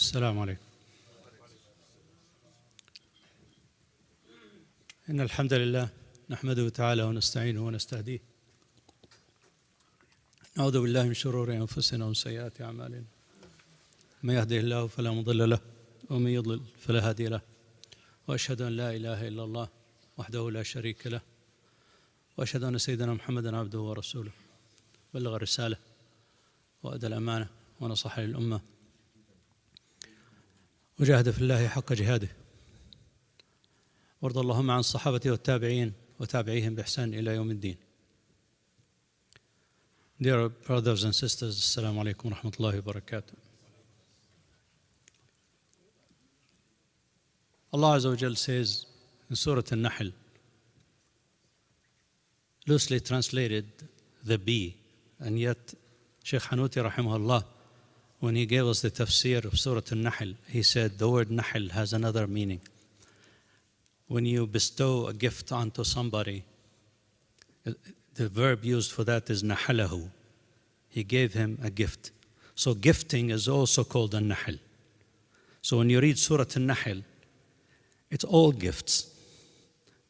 السلام عليكم. إن الحمد لله نحمده تعالى ونستعينه ونستهديه. نعوذ بالله من شرور أنفسنا ومن سيئات أعمالنا. من يهده الله فلا مضل له ومن يضلل فلا هادي له. وأشهد أن لا إله إلا الله وحده لا شريك له. وأشهد أن سيدنا محمدا عبده ورسوله. بلغ الرسالة وأدى الأمانة ونصح للأمة وجاهد في الله حق جهاده. وارض اللهم عن الصحابة والتابعين وتابعيهم بإحسان إلى يوم الدين. Dear brothers and sisters, Assalamu alaikum wa rahmatullahi wa barakatuh. Allah Azza wa Jal says in Surah An-Nahl, loosely translated, the bee, and yet Shaykh Hanuti rahimahullah, when he gave us the tafsir of Surah An-Nahl, he said the word Nahl has another meaning. When you bestow a gift onto somebody, the verb used for that is nahalahu. He gave him a gift. So gifting is also called a nahl. So when you read Surah An-Nahl, it's all gifts,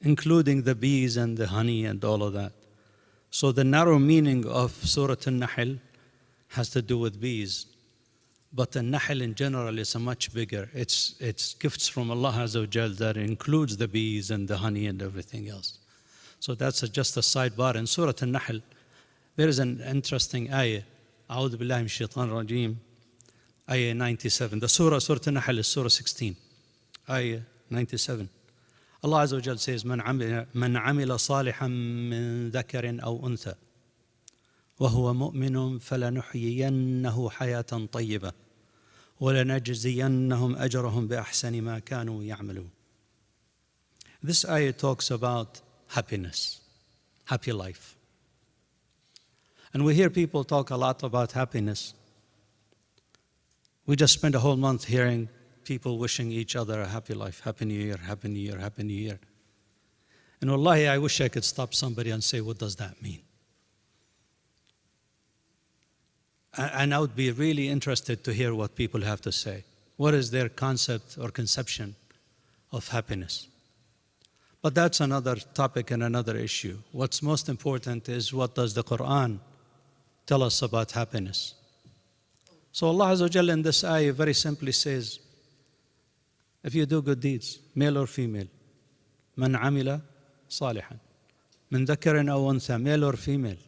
including the bees and the honey and all of that. So the narrow meaning of Surah An-Nahl has to do with bees. But the Nahl in general is a much bigger. It's gifts from Allah Azza wa Jal that includes the bees and the honey and everything else. So that's just a sidebar. In Surah An-Nahl, there is an interesting ayah. أعوذ بالله من الشيطان الرجيم. Ayah 97. The Surah An-Nahl is Surah 16. Ayah 97. Allah Azza wa Jal says, من عمل صالحا من ذكر أو أنثى وهو مؤمن فلنحيينه حياة طيبة ولنجزينهم أجرهم بأحسن ما كانوا يعملون. This ayah talks about happiness, happy life. And we hear people talk a lot about happiness. We just spent a whole month hearing people wishing each other a happy life, happy new year, happy new year, happy new year. And wallahi, I wish I could stop somebody and say, what does that mean? And I would be really interested to hear what people have to say. What is their concept or conception of happiness? But that's another topic and another issue. What's most important is, what does the Quran tell us about happiness? So Allah Azza wa Jalla in this ayah very simply says, if you do good deeds, male or female, من عمل صالحا من ذكر أو أنثى, male or female,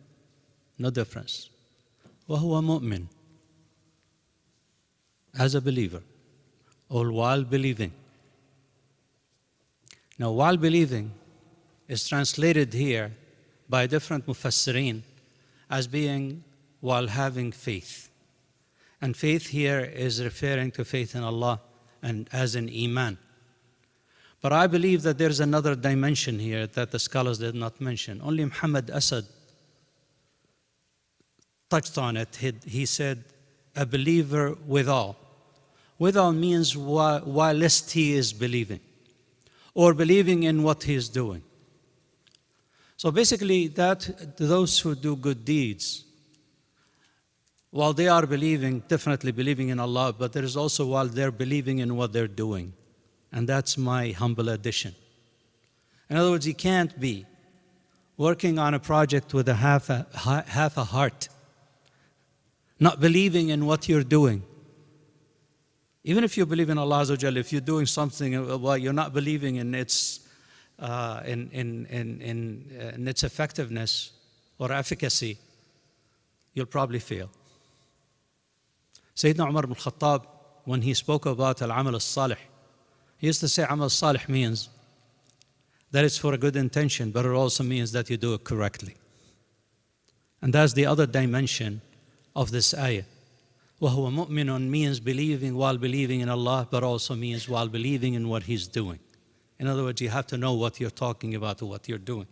no difference. وهو مؤمن, as a believer, or while believing. Now, while believing is translated here by different mufassirin as being while having faith. And faith here is referring to faith in Allah and as in Iman. But I believe that there's another dimension here that the scholars did not mention. Only Mohammad Abbasi touched on it. He said, a believer withal. Withal means whilst he is believing, or believing in what he is doing. So basically, that those who do good deeds, while they are believing, definitely believing in Allah, but there is also while they're believing in what they're doing. And that's my humble addition. In other words, you can't be working on a project with half a heart, not believing in what you're doing. Even if you believe in Allah Azza wa Jalla, if you're doing something while you're not believing in its in its effectiveness or efficacy, you'll probably fail. Sayyidina Umar ibn Khattab, when he spoke about al-amal al-salih, he used to say amal al-salih means that it's for a good intention, but it also means that you do it correctly. And that's the other dimension of this ayah. وَهُوَ مُؤْمِنٌ means believing while believing in Allah, but also means while believing in what He's doing. In other words, you have to know what you're talking about or what you're doing.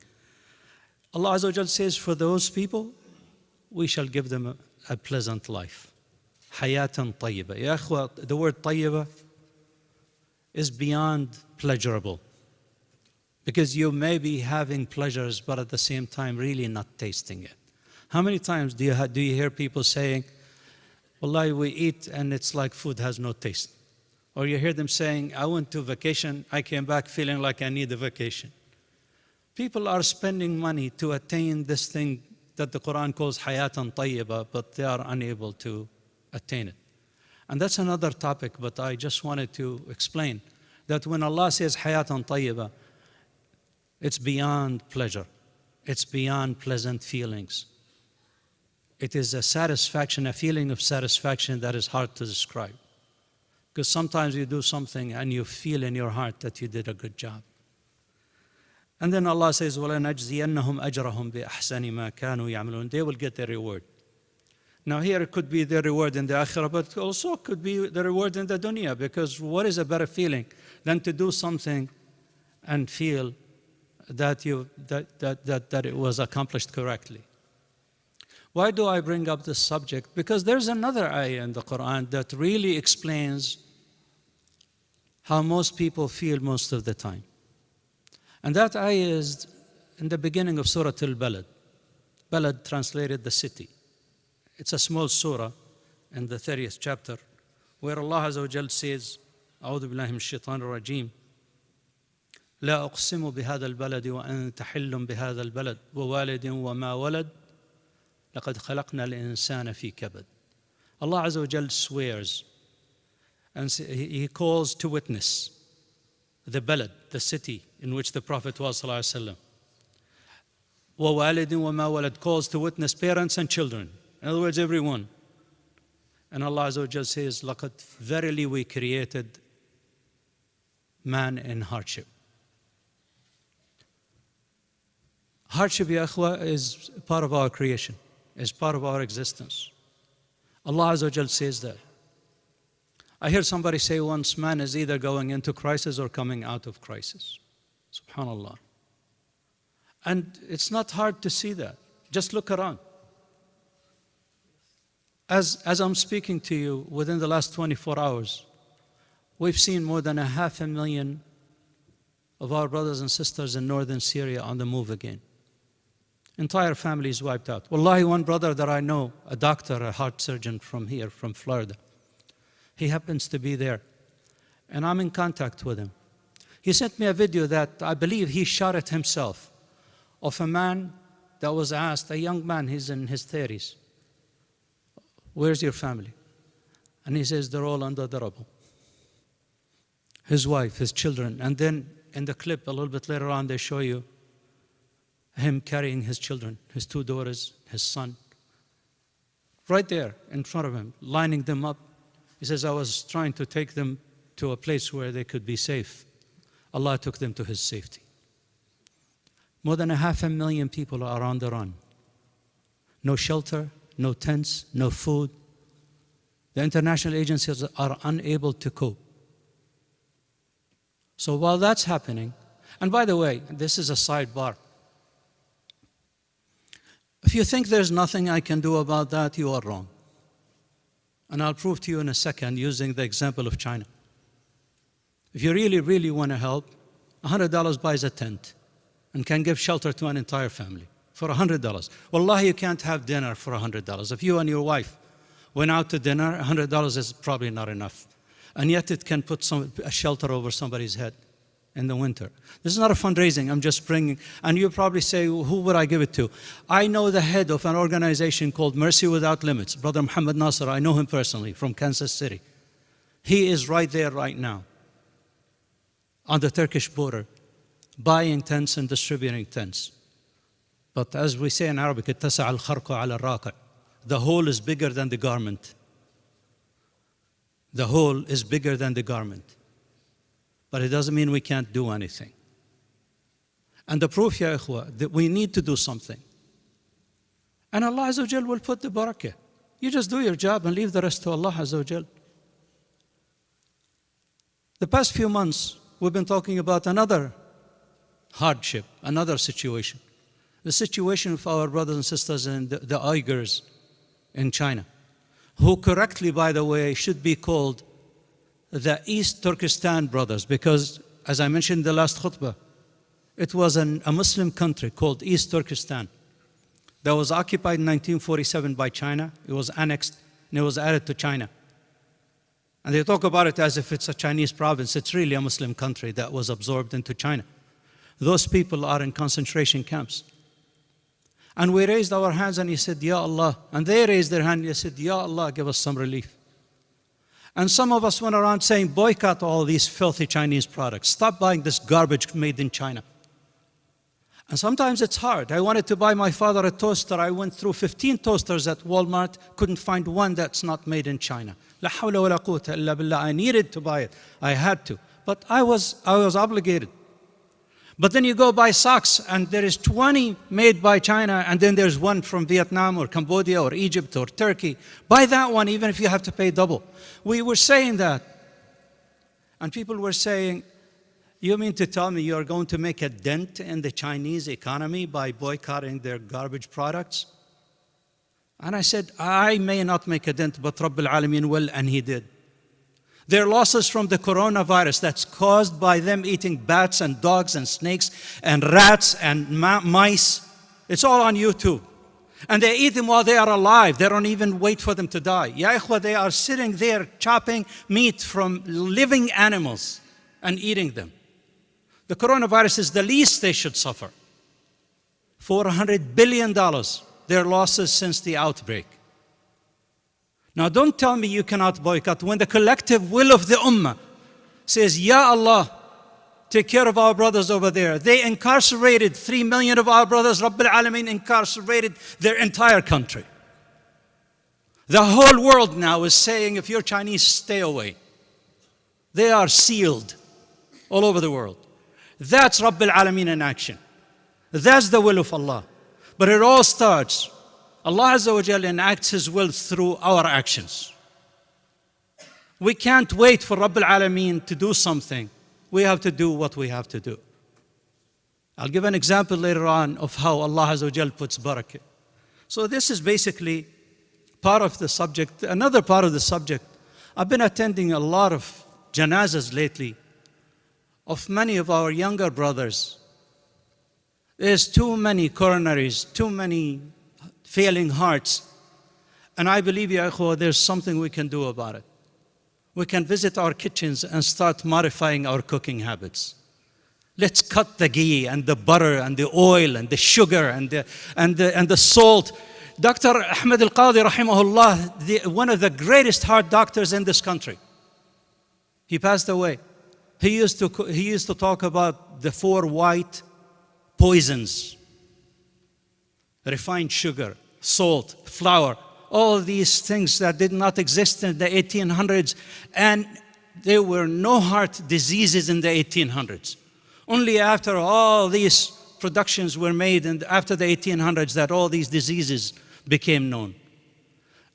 Allah Azza wa Jal says, for those people, we shall give them a pleasant life. حَيَاةً طَيِّبَةً. Ya akhwa, the word طَيِّبَة is beyond pleasurable. Because you may be having pleasures, but at the same time really not tasting it. How many times do you hear people saying, Wallahi, we eat and it's like food has no taste. Or you hear them saying, I went to vacation, I came back feeling like I need a vacation. People are spending money to attain this thing that the Quran calls hayatan tayyibah, but they are unable to attain it. And that's another topic, but I just wanted to explain that when Allah says hayatan tayyibah, it's beyond pleasure. It's beyond pleasant feelings. It is a satisfaction, a feeling of satisfaction that is hard to describe. Because sometimes you do something and you feel in your heart that you did a good job. And then Allah says, وَلَنَجْزِيَنَّهُمْ أَجْرَهُمْ بِأَحْسَنِ مَا كَانُوا يَعْمَلُونَ. They will get their reward. Now here it could be the reward in the akhirah, but also could be the reward in the dunya, because what is a better feeling than to do something and feel that it was accomplished correctly? Why do I bring up this subject? Because there's another ayah in the Quran that really explains how most people feel most of the time. And that ayah is in the beginning of Surah Al-Balad. Balad translated the city. It's a small surah in the 30th chapter where Allah Azza wa Jal says, أعوذ بالله من الشيطان الرجيم لا أقسم بهذا البلد وأنت حل بهذا البلد ووالد وما ولد لقد خلقنا الإنسان في كبد. Allah Azza wa Jal swears and He calls to witness the balad, the city in which the Prophet was sallallahu alaihi wasallam. ووالد وما ولد, calls to witness parents and children. In other words, everyone. And Allah Azza wa Jal says, لقد, verily we created man in hardship. Hardship, ya akhwa, is part of our creation, is part of our existence. Allah Azza wa Jal says that. I heard somebody say once, man is either going into crisis or coming out of crisis. Subhanallah. And it's not hard to see that. Just look around. As I'm speaking to you, within the last 24 hours, we've seen more than 500,000 of our brothers and sisters in northern Syria on the move again. Entire families wiped out. Wallahi, one brother that I know, a doctor, a heart surgeon from here, from Florida, he happens to be there, and I'm in contact with him. He sent me a video that I believe he shot it himself, of a man that was asked, a young man, he's in his 30s, where's your family? And he says, they're all under the rubble. His wife, his children. And then in the clip, a little bit later on, they show you him carrying his children, his 2 daughters, his son, right there in front of him, lining them up. He says, I was trying to take them to a place where they could be safe. Allah took them to His safety. More than 500,000 people are on the run. No shelter, no tents, no food. The international agencies are unable to cope. So while that's happening, and by the way, this is a sidebar. If you think there's nothing I can do about that, you are wrong. And I'll prove to you in a second using the example of China. If you really, really want to help, $100 buys a tent and can give shelter to an entire family for $100. Wallahi, you can't have dinner for $100. If you and your wife went out to dinner, $100 is probably not enough. And yet it can put a shelter over somebody's head in the winter. This is not a fundraising, I'm just bringing, and you probably say, who would I give it to? I know the head of an organization called Mercy Without Limits, Brother Muhammad Nasser. I know him personally from Kansas City. He is right there right now on the Turkish border, buying tents and distributing tents. But as we say in Arabic, اتسع الخرق على الراقع. The hole is bigger than the garment. The hole is bigger than the garment. But it doesn't mean we can't do anything. And the proof, ya ikhwa, that we need to do something. And Allah Azza wa Jal will put the barakah. You just do your job and leave the rest to Allah Azza wa Jal. The past few months, we've been talking about another hardship, another situation. The situation of our brothers and sisters in the Uyghurs in China, who correctly, by the way, should be called the East Turkestan brothers, because, as I mentioned in the last khutbah, it was a Muslim country called East Turkestan that was occupied in 1947 by China. It was annexed and it was added to China. And they talk about it as if it's a Chinese province. It's really a Muslim country that was absorbed into China. Those people are in concentration camps. And we raised our hands and he said, Ya Allah. And they raised their hand and he said, Ya Allah, give us some relief. And some of us went around saying, boycott all these filthy Chinese products. Stop buying this garbage made in China. And sometimes it's hard. I wanted to buy my father a toaster. I went through 15 toasters at Walmart, couldn't find one that's not made in China. La hawla wa la quwwata illa billah. I needed to buy it. I had to. But I was obligated. But then you go buy socks and there is 20 made by China and then there's one from Vietnam or Cambodia or Egypt or Turkey. Buy that one even if you have to pay double. We were saying that. And people were saying, you mean to tell me you're going to make a dent in the Chinese economy by boycotting their garbage products? And I said, I may not make a dent, but Rabbil Alameen will, and he did. Their losses from the coronavirus that's caused by them eating bats and dogs and snakes and rats and mice, it's all on YouTube. And they eat them while they are alive. They don't even wait for them to die. Ya ikhwa, they are sitting there chopping meat from living animals and eating them. The coronavirus is the least they should suffer. $400 billion, their losses since the outbreak. Now don't tell me you cannot boycott when the collective will of the ummah says, Ya Allah, take care of our brothers over there. They incarcerated 3 million of our brothers. Rabbil Alameen incarcerated their entire country. The whole world now is saying, if you're Chinese, stay away. They are sealed all over the world. That's Rabbil Alameen in action. That's the will of Allah. But it all starts, Allah Azza wa Jalla enacts His will through our actions. We can't wait for Rabbil Alameen to do something. We have to do what we have to do. I'll give an example later on of how Allah Azza wa Jalla puts barakah. So this is basically part of the subject. Another part of the subject, I've been attending a lot of janazas lately of many of our younger brothers. There's too many coronaries, too many failing hearts. And I believe, ya ikhwa, there's something we can do about it. We can visit our kitchens and start modifying our cooking habits. Let's cut the ghee and the butter and the oil and the sugar and the salt. Dr. Ahmed Al-Qadi, rahimahullah, one of the greatest heart doctors in this country, he passed away. He used to talk about the 4 white poisons: refined sugar, salt, flour, all these things that did not exist in the 1800s, and there were no heart diseases in the 1800s. Only after all these productions were made and after the 1800s that all these diseases became known.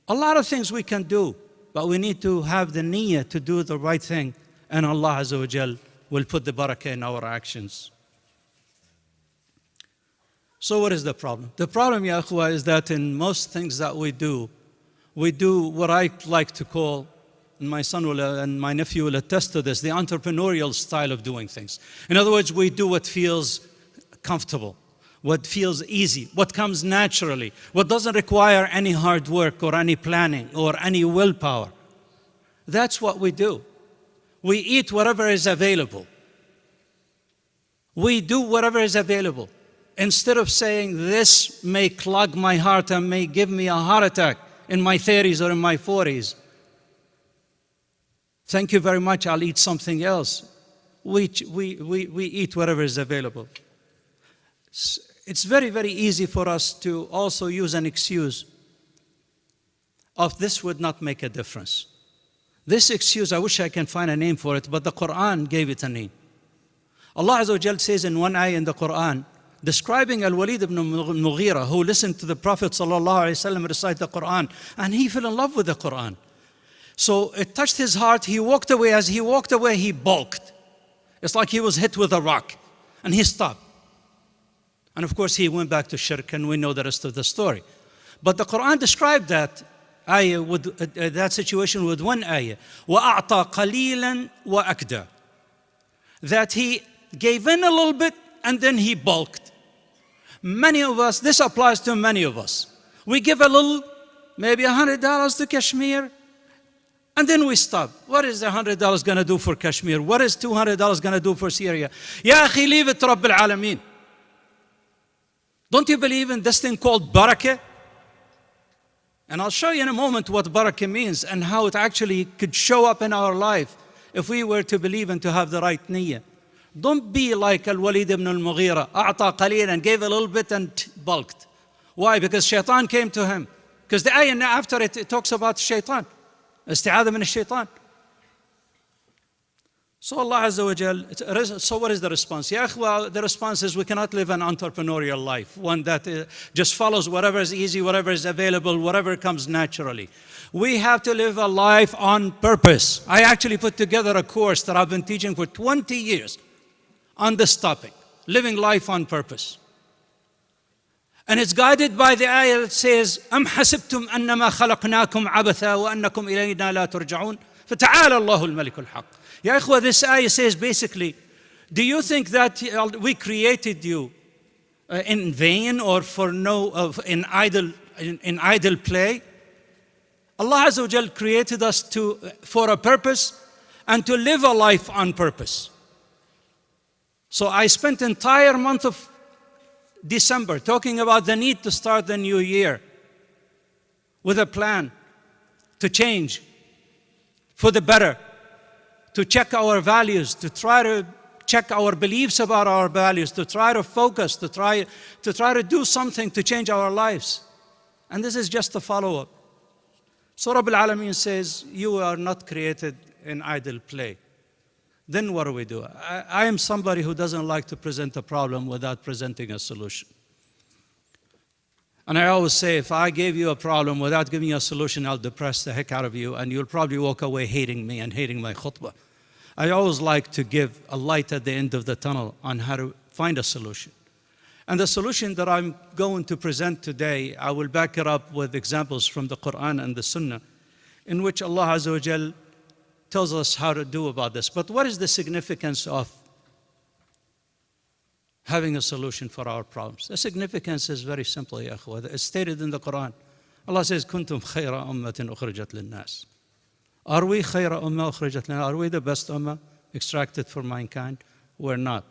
A lot of things we can do, but we need to have the niyyah to do the right thing, and Allah Azza wa Jal will put the barakah in our actions. So what is the problem? The problem, ya akhwa, is that in most things that we do what I like to call, and my son and my nephew will attest to this, the entrepreneurial style of doing things. In other words, we do what feels comfortable, what feels easy, what comes naturally, what doesn't require any hard work or any planning or any willpower. That's what we do. We eat whatever is available. We do whatever is available. Instead of saying, this may clog my heart and may give me a heart attack in my 30s or in my 40s. Thank you very much, I'll eat something else. We eat whatever is available. It's very, very easy for us to also use an excuse of this would not make a difference. This excuse, I wish I can find a name for it, but the Quran gave it a name. Allah Azza wa Jal says in one ayah in the Quran, describing Al-Walid ibn Mughira, who listened to the Prophet ﷺ recite the Quran, and he fell in love with the Quran. So it touched his heart, he walked away. As he walked away, he balked. It's like he was hit with a rock, and he stopped. And of course, he went back to shirk, and we know the rest of the story. But the Quran described that ayah, that situation with one ayah, وَأَعْطَى قَلِيلًا وَأَكْدَى, that he gave in a little bit, and then he balked. Many of us, this applies to many of us. We give a little, maybe $100 to Kashmir, And then we stop. What is $100 going to do for Kashmir? What is $200 going to do for Syria? Ya akhi, leave it to Rabbil Alameen. Don't you believe in this thing called barakah? And I'll show you in a moment what barakah means and how it actually could show up in our life if we were to believe and to have the right niyyah. Don't be like Al-Walid ibn al-Mughira, أعطى قليلا, gave a little bit and bulked. Why? Because shaitan came to him. Because the ayah after it talks about shaitan. استعاذة من الشيطان. So Allah Azza wa Jal, so what is the response? Ya akhwa, the response is we cannot live an entrepreneurial life, one that just follows whatever is easy, whatever is available, whatever comes naturally. We have to live a life on purpose. I actually put together a course that I've been teaching for 20 years on this topic, living life on purpose. And it's guided by the ayah that says, أَمْ حَسِبْتُمْ أَنَّمَا خَلَقْنَاكُمْ عَبَثًا وَأَنَّكُمْ إِلَيْنَا لَا تُرْجَعُونَ فَتَعَالَ اللَّهُ الْمَلِكُ الْحَقِّ. Ya ikhwa, this ayah says basically, do you think that we created you in vain or for in idle play? Allah Azza wa Jal created us for a purpose and to live a life on purpose. So I spent the entire month of December talking about the need to start the new year with a plan to change for the better, to check our values, to try to check our beliefs about our values, to try to focus, to try to do something to change our lives. And this is just a follow-up. So Rabbil Alameen says, you are not created in idle play. Then what do we do? I am somebody who doesn't like to present a problem without presenting a solution. And I always say, if I gave you a problem without giving you a solution, I'll depress the heck out of you and you'll probably walk away hating me and hating my khutbah. I always like to give a light at the end of the tunnel on how to find a solution. And the solution that I'm going to present today, I will back it up with examples from the Quran and the Sunnah, in which Allah Azza wa Jal tells us how to do about this. But what is the significance of having a solution for our problems? The significance is very simple, ya akhwa. It's stated in the Quran. Allah says, "Kuntum khayra ummatin ukhrijat lin-nas." Are we khayra ummah ukhrijat lin-nas? Are we the best ummah extracted for mankind? We're not.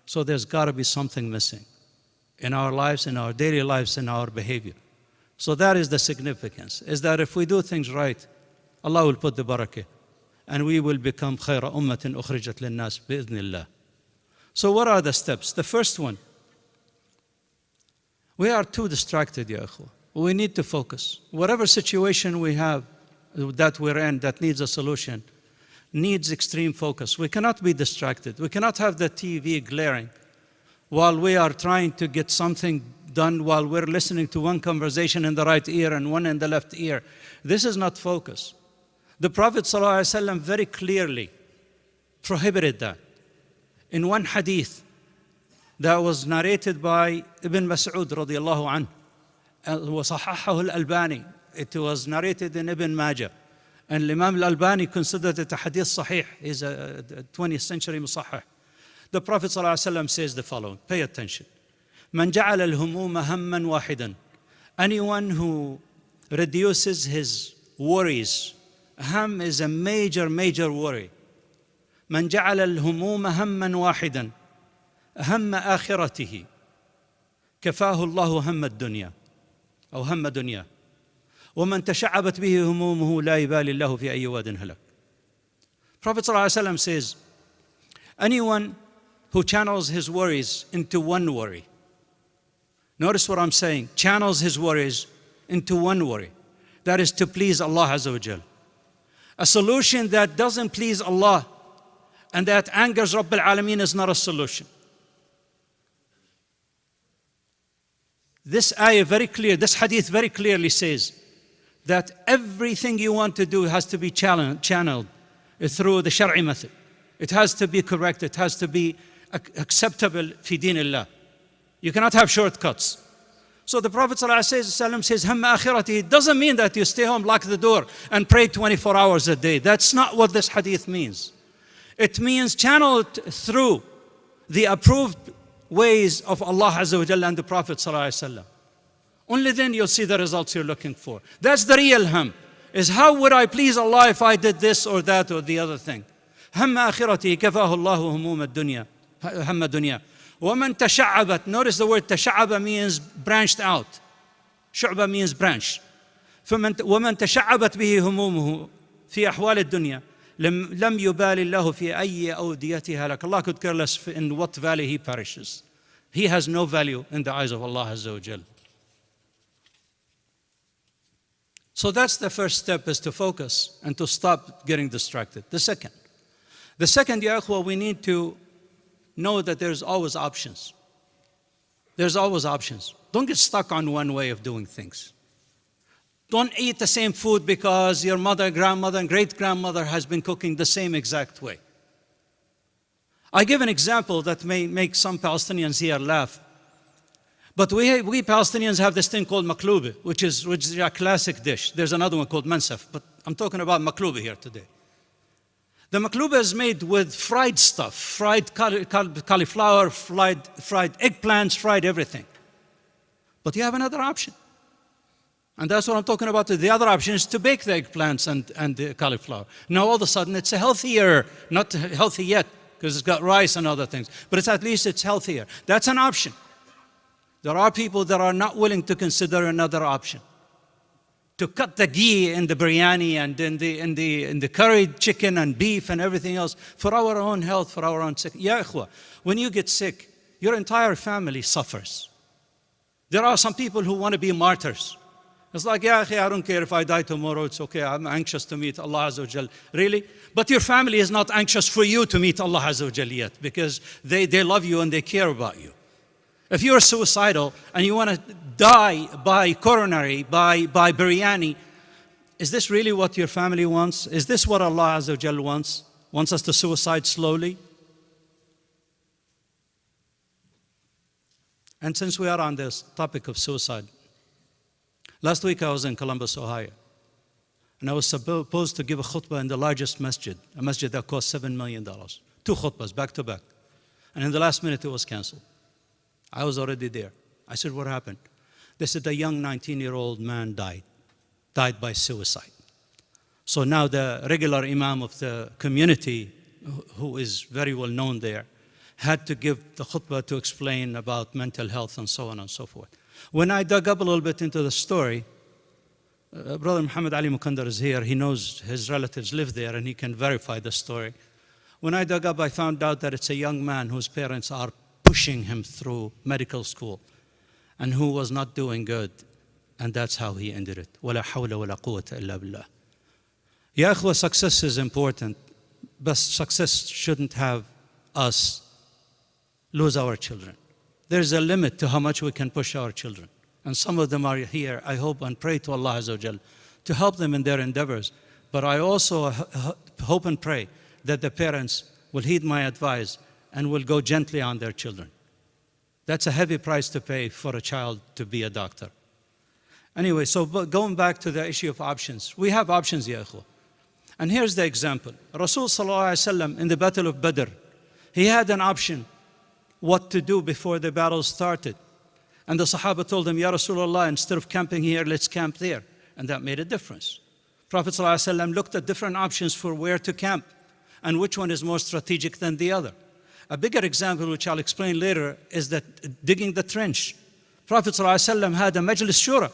So there's got to be something missing in our lives, in our daily lives, in our behavior. So that is the significance, is that if we do things right, Allah will put the barakah, and we will become khayra ummatin ukhrijat lin-nas bi'idhnillah. So what are the steps? The first one, we are too distracted, ya akhwa. We need to focus. Whatever situation we have that we're in that needs a solution, needs extreme focus. We cannot be distracted. We cannot have the TV glaring while we are trying to get something done, while we're listening to one conversation in the right ear and one in the left ear. This is not focus. The Prophet ﷺ very clearly prohibited that. In one hadith that was narrated by Ibn Mas'ud radiallahu anhu, وصححه الألباني. It was narrated in Ibn Majah. And Imam al-Albani considered it a hadith sahih. He's a 20th century musahih. The Prophet ﷺ says the following. Pay attention. من جعل الهموم همًا واحدًا. Anyone who reduces his worries. Ham is a major worry. من جعل الهموم همًا واحدًا هم آخرته كفاه الله هم الدنيا أو هم دنيا ومن تشعبت به همومه لا يبالي الله في أي واد هلك. Prophet ﷺ says, anyone who channels his worries into one worry. Notice what I'm saying. Channels his worries into one worry. That is to please Allah Azza wa Jal. A solution that doesn't please Allah and that angers Rabbil Alameen is not a solution. This ayah very clear, this hadith very clearly says that everything you want to do has to be channeled through the Shar'i method. It has to be correct. It has to be acceptable fi dinillah. You cannot have shortcuts. So the Prophet ﷺ says, Hamma akhirati. It doesn't mean that you stay home, lock the door, and pray 24 hours a day. That's not what this hadith means. It means channel it through the approved ways of Allah Azza wa Jalla and the Prophet ﷺ. Only then you'll see the results you're looking for. That's the real ham. is how would I please Allah if I did this or that or the other thing. هم آخرته كفاه الله هموم الدنيا هم الدنيا ومن تشعبت. Notice the word تشعب means branched out. شعبة means branch. ومن تشعبت به همومه في أحوال الدنيا لم يبال الله في أي أوديتها لك. Allah could care less in what valley he perishes. He has no value in the eyes of Allah Azza wa Jal. So that's the first step, is to focus and to stop getting distracted. The second, ya ikhwa, we need to know that there's always options. There's always options. Don't get stuck on one way of doing things. Don't eat the same food because your mother, grandmother, and great-grandmother has been cooking the same exact way. I give an example that may make some Palestinians here laugh. But we Palestinians have this thing called maklube, which is a classic dish. There's another one called mansaf, but I'm talking about maklube here today. The maklube is made with fried stuff, fried cauliflower, fried eggplants, fried everything. But you have another option. And that's what I'm talking about. The other option is to bake the eggplants and the cauliflower. Now all of a sudden it's healthier, not healthy yet, because it's got rice and other things, but at least it's healthier. That's an option. There are people that are not willing to consider another option. To cut the ghee in the biryani and in the curried chicken and beef and everything else for our own health, for our own sick. Ya ikhwa, when you get sick, your entire family suffers. There are some people who want to be martyrs. It's like, yeah, I don't care if I die tomorrow, it's okay, I'm anxious to meet Allah Azza wa Jal. Really? But your family is not anxious for you to meet Allah Azza wa Jal yet, because they love you and they care about you. If you're suicidal and you want to die by coronary, by biryani, is this really what your family wants? Is this what Allah Azza wa Jal wants? Wants us to suicide slowly? And since we are on this topic of suicide, last week I was in Columbus, Ohio, and I was supposed to give a khutbah in the largest masjid, a masjid that cost $7 million. 2 khutbahs back to back. And in the last minute it was canceled. I was already there. I said, what happened? They said a young 19-year-old man died by suicide. So now the regular imam of the community, who is very well known there, had to give the khutbah to explain about mental health and so on and so forth. When I dug up a little bit into the story, Brother Muhammad Ali Mukandar is here. He knows his relatives live there and he can verify the story. When I dug up, I found out that it's a young man whose parents are pushing him through medical school and who was not doing good. And that's how he ended it. وَلَا حَوْلَ وَلَا قُوَّةَ إِلَّا بِاللَّهِ. Ya ikhwa, success is important, but success shouldn't have us lose our children. There's a limit to how much we can push our children. And some of them are here. I hope and pray to Allah Azza wa Jal to help them in their endeavors. But I also hope and pray that the parents will heed my advice and will go gently on their children. That's a heavy price to pay for a child to be a doctor. Anyway, so going back to the issue of options. We have options, ya ikhwa. And here's the example. Rasul sallallahu alayhi wa sallam in the Battle of Badr, he had an option what to do before the battle started. And the Sahaba told him, Ya Rasulullah, instead of camping here, let's camp there. And that made a difference. Prophet ﷺ looked at different options for where to camp and which one is more strategic than the other. A bigger example, which I'll explain later, is that digging the trench. Prophet ﷺ had a majlis shura.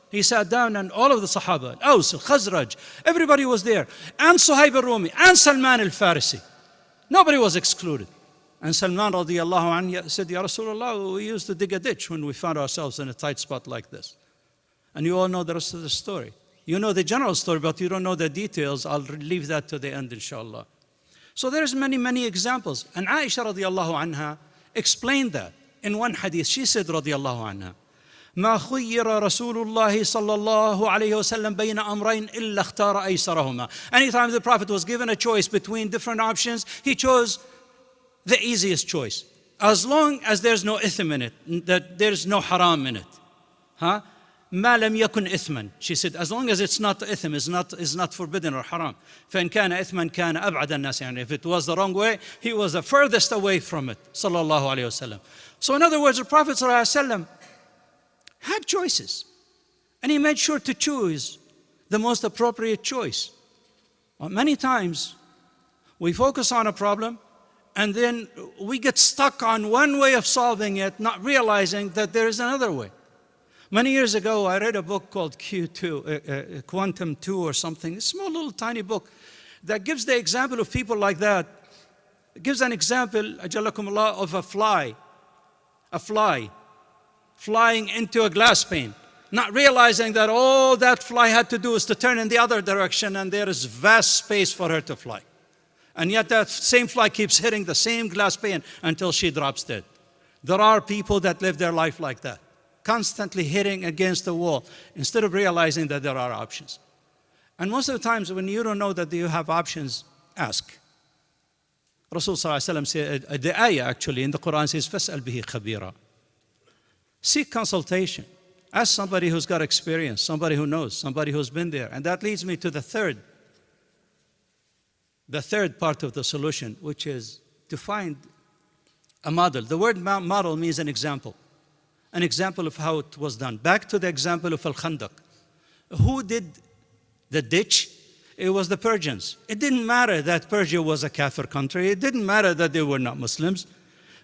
He sat down and all of the Sahaba, Al-Aws, Al-Khazraj, everybody was there. And Suhaib al-Rumi, and Salman al-Farisi. Nobody was excluded. And Salman radiallahu anhu said, Ya Rasulullah, we used to dig a ditch when we found ourselves in a tight spot like this. And you all know the rest of the story. You know the general story, but you don't know the details. I'll leave that to the end, inshallah. So there's many, many examples. And Aisha radiallahu anha explained that in one hadith. She said radiallahu anha, ما خير رسول الله صلى الله عليه وسلم بين أمرين إلا اختار أيسرهما. Anytime the Prophet was given a choice between different options, he chose the easiest choice. As long as there's no ithm in it, that there's no haram in it. ما لم يكن إثما. She said, as long as it's not ithm, is not forbidden or haram. فإن كان إثما كان أبعد الناس. يعني if it was the wrong way, he was the furthest away from it. صلى الله عليه وسلم. So in other words, the Prophet صلى الله عليه وسلم had choices. And he made sure to choose the most appropriate choice. Many times, we focus on a problem and then we get stuck on one way of solving it, not realizing that there is another way. Many years ago, I read a book called Q2, Quantum 2 or something, a small little tiny book that gives the example of people like that. It gives an example, Ajallakumullah, of a fly flying into a glass pane, not realizing that all that fly had to do is to turn in the other direction and there is vast space for her to fly. And yet that same fly keeps hitting the same glass pane until she drops dead. There are people that live their life like that, constantly hitting against the wall instead of realizing that there are options. And most of the times when you don't know that you have options, ask. Rasul Sallallahu Alaihi Wasallam said, the ayah actually in the Quran says, فَاسْأَلْ بِهِ خَبِيرًا. Seek consultation. Ask somebody who's got experience, somebody who knows, somebody who's been there. And that leads me to the third part of the solution, which is to find a model. The word model means an example of how it was done. Back to the example of Al-Khandaq. Who did the ditch? It was the Persians. It didn't matter that Persia was a Kafir country. It didn't matter that they were not Muslims.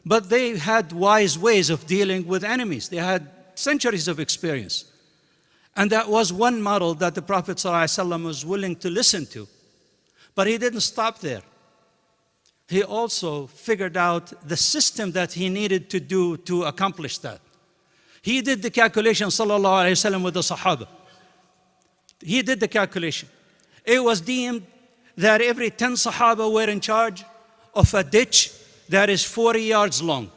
But they had wise ways of dealing with enemies. They had centuries of experience. And that was one model that the Prophet ﷺ was willing to listen to. But he didn't stop there. He also figured out the system that he needed to do to accomplish that. He did the calculation, sallallahu alayhi wasallam, with the Sahaba. He did the calculation. It was deemed that every 10 Sahaba were in charge of a ditch that is 40 yards long.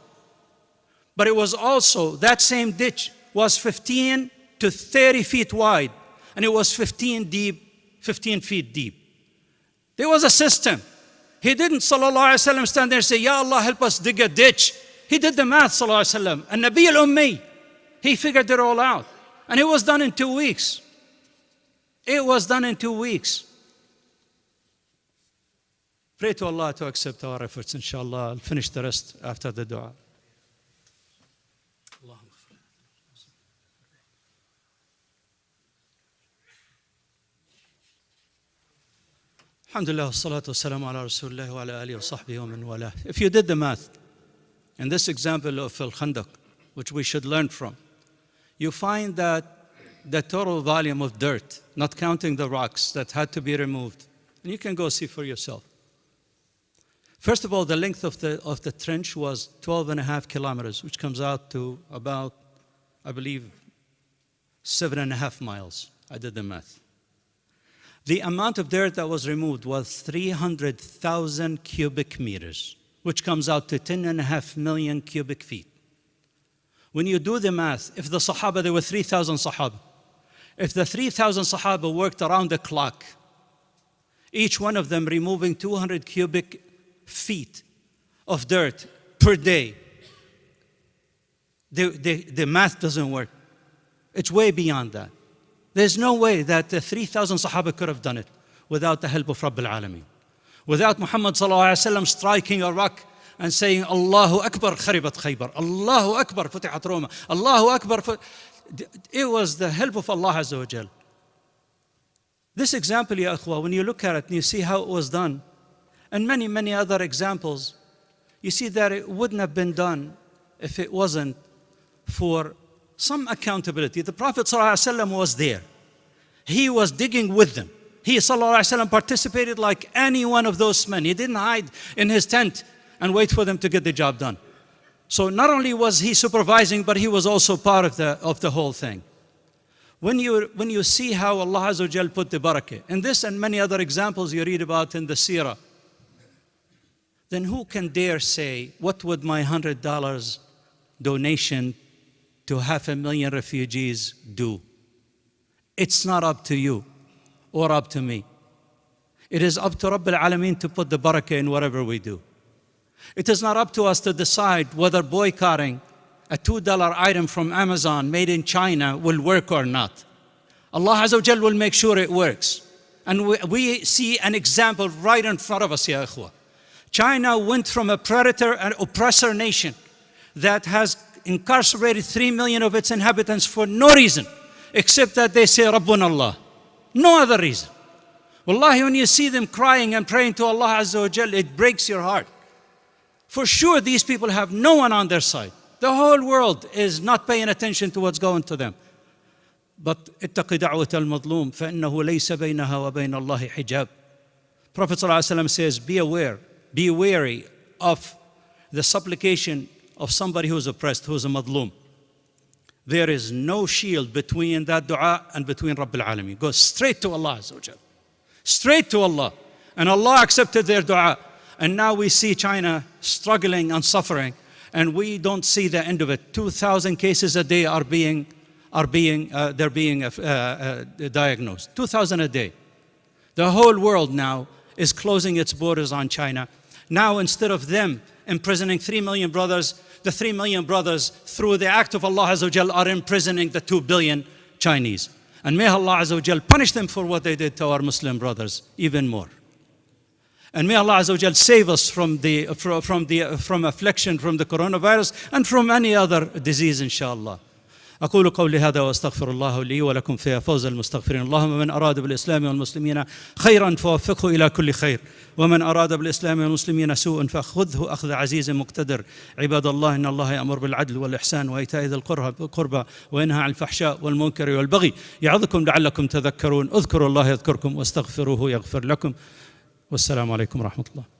But it was also, that same ditch was 15 to 30 feet wide, and it was 15 feet deep. There was a system. He didn't, sallallahu alayhi wasallam, stand there and say, Ya Allah, help us dig a ditch. He did the math, sallallahu alayhi wasallam. And Nabi al-Ummi, he figured it all out. And it was done in 2 weeks. It was done in 2 weeks. Pray to Allah to accept our efforts, inshallah. I'll finish the rest after the dua. Alhamdulillah, salatu wassalamu ala rasulillah wa ala alihi wa sahbihi wa man walah. If you did the math, in this example of Al-Khandaq, which we should learn from, you find that the total volume of dirt, not counting the rocks that had to be removed, and you can go see for yourself. First of all, the length of the trench was 12.5 kilometers, which comes out to about, I believe, 7.5 miles. I did the math. The amount of dirt that was removed was 300,000 cubic meters, which comes out to 10.5 million cubic feet. When you do the math, if the Sahaba, there were 3,000 Sahaba, if the 3,000 Sahaba worked around the clock, each one of them removing 200 cubic feet of dirt per day, the math doesn't work. It's way beyond that. There's no way that the 3,000 Sahaba could have done it without the help of Rabbil Alameen. Without Muhammad sallallahu alaihi wasallam striking a rock and saying, Allahu Akbar, kharibat Khaybar, Allahu Akbar, futihat Roma, Allahu Akbar. It was the help of Allah Azza wa Jal. This example, ya akhwa, when you look at it and you see how it was done, and many, many other examples, you see that it wouldn't have been done if it wasn't for some accountability. The Prophet ﷺ was there. He was digging with them. He ﷺ participated like any one of those men. He didn't hide in his tent and wait for them to get the job done. So not only was he supervising, but he was also part of the whole thing. When you see how Allah Azza wa Jal put the barakah, in this and many other examples you read about in the seerah, then who can dare say, what would my $100 donation to 500,000 refugees do? It's not up to you or up to me. It is up to Rabbil Alameen to put the barakah in whatever we do. It is not up to us to decide whether boycotting a $2 item from Amazon made in China will work or not. Allah Azza wa Jal will make sure it works. And we see an example right in front of us, ya ikhwa. China went from a predator and oppressor nation that has incarcerated 3 million of its inhabitants for no reason, except that they say, Rabbuna Allah. No other reason. Wallahi, when you see them crying and praying to Allah Azza wa Jal, it breaks your heart. For sure, these people have no one on their side. The whole world is not paying attention to what's going to them. But اتق دعوة المظلوم فإنه ليس بينها وبين الله حجاب. Prophet ﷺ says, be aware, be wary of the supplication of somebody who is oppressed, who is a madloom. There is no shield between that dua and between Rabbil Alameen. Go straight to Allah Azza wa Jal. Straight to Allah. And Allah accepted their dua. And now we see China struggling and suffering, and we don't see the end of it. 2,000 cases a day are being diagnosed. 2,000 a day. The whole world now is closing its borders on China. Now, instead of them imprisoning 3 million brothers, the 3 million brothers, through the act of Allah Azza wa Jal, are imprisoning the 2 billion Chinese. And may Allah Azza wa Jal punish them for what they did to our Muslim brothers even more. And may Allah Azza wa Jal save us from affliction, from the coronavirus, and from any other disease, inshallah. أقول قولي هذا وأستغفر الله لي ولكم فيا فوز المستغفرين. اللهم من أراد بالإسلام والمسلمين خيرا فوفقه إلى كل خير، ومن أراد بالإسلام والمسلمين سوءا فأخذه أخذ عزيز مقتدر. عباد الله، إن الله يأمر بالعدل والإحسان وإيتاء ذي القربى وينهى عن الفحشاء والمنكر والبغي يعظكم لعلكم تذكرون. اذكروا الله يذكركم واستغفروه يغفر لكم. والسلام عليكم ورحمة الله.